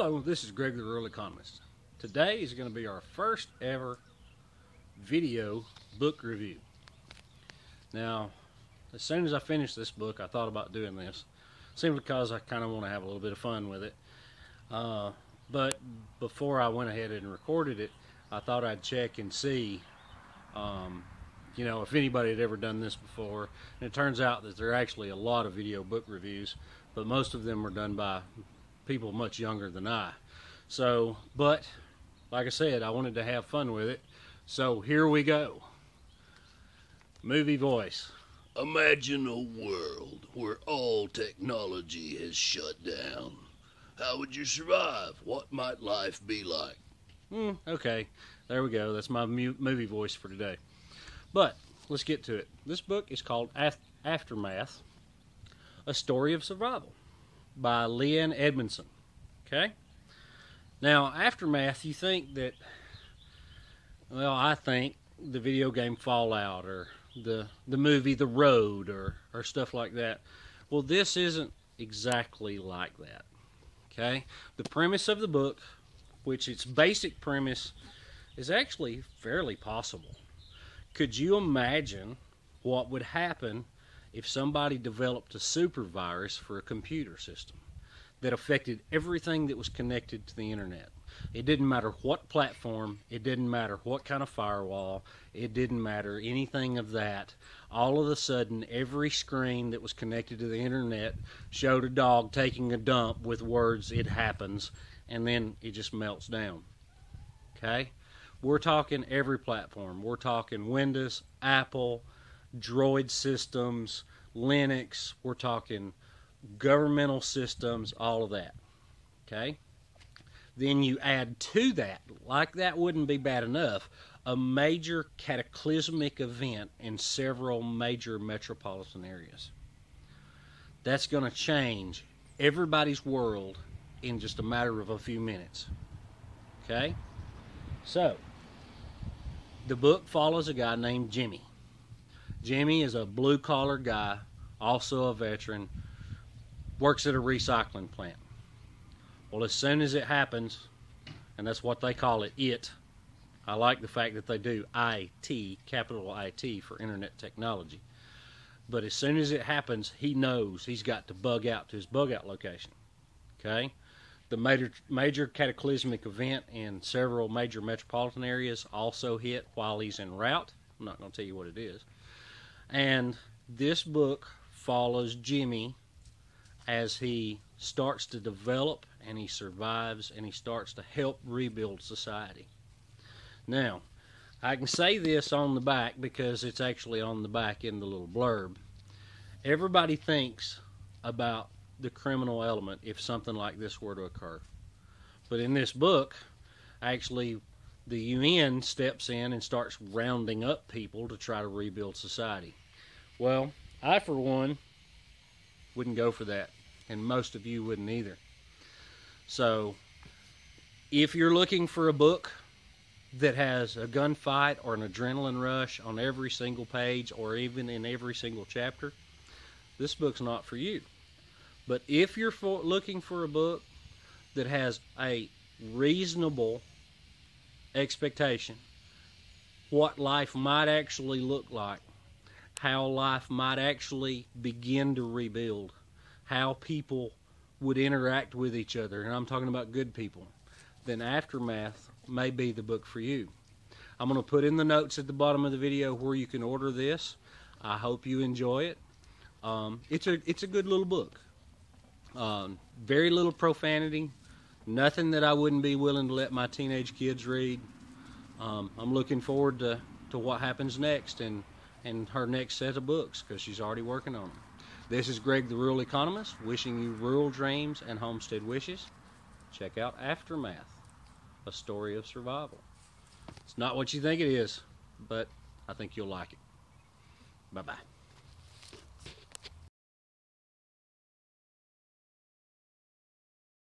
Hello, this is Greg the Rural Economist. Today is going to be our first ever video book review. Now, as soon as I finished this book, I thought about doing this, simply because I kind of want to have a little bit of fun with it. But before I went ahead and recorded it, I thought I'd check and see, if anybody had ever done this before. And it turns out that there are actually a lot of video book reviews, but most of them were done by people much younger than I. So, but like I said, I wanted to have fun with it. So here we go. Movie voice. Imagine a world where all technology has shut down. How would you survive? What might life be like? Okay, there we go. That's my movie voice for today. But let's get to it. This book is called Aftermath, A Story of Survival by Leanne Edmondson. Okay? Now, Aftermath, you think that, well, I think the video game Fallout or the movie The Road or stuff like that. Well, this isn't exactly like that. Okay? The premise of the book, which its basic premise is actually fairly possible. Could you imagine what would happen if somebody developed a super virus for a computer system that affected everything that was connected to the internet? It didn't matter what platform, it didn't matter what kind of firewall, it didn't matter anything of that. All of a sudden, every screen that was connected to the internet showed a dog taking a dump with words, "It happens," and then it just melts down. Okay? We're talking every platform. We're talking Windows, Apple, Droid systems, Linux. We're talking governmental systems, all of that. Okay? Then you add to that, like that wouldn't be bad enough, a major cataclysmic event in several major metropolitan areas. That's going to change everybody's world in just a matter of a few minutes. Okay? So, the book follows a guy named Jimmy. Jimmy is a blue-collar guy, also a veteran, works at a recycling plant. Well, as soon as it happens, and that's what they call it, I like the fact that they do IT, capital IT, for internet technology. But as soon as it happens, he knows he's got to bug out to his bug-out location. Okay? The major cataclysmic event in several major metropolitan areas also hit while he's en route. I'm not going to tell you what it is. And this book follows Jimmy as he starts to develop and he survives and he starts to help rebuild society. Now, I can say this on the back because it's actually on the back in the little blurb. Everybody thinks about the criminal element if something like this were to occur. But in this book, actually, the UN steps in and starts rounding up people to try to rebuild society. Well, I, for one, wouldn't go for that, and most of you wouldn't either. So, if you're looking for a book that has a gunfight or an adrenaline rush on every single page or even in every single chapter, this book's not for you. But if you're looking for a book that has a reasonable expectation, what life might actually look like, how life might actually begin to rebuild, how people would interact with each other, and I'm talking about good people, then Aftermath may be the book for you. I'm going to put in the notes at the bottom of the video where you can order this. I hope you enjoy it. It's a good little book. Very little profanity, nothing that I wouldn't be willing to let my teenage kids read. I'm looking forward to what happens next and her next set of books because she's already working on them. This is Greg the Rural Economist, wishing you rural dreams and homestead wishes. Check out Aftermath, A Story of Survival. It's not what you think it is, but I think you'll like it. Bye-bye.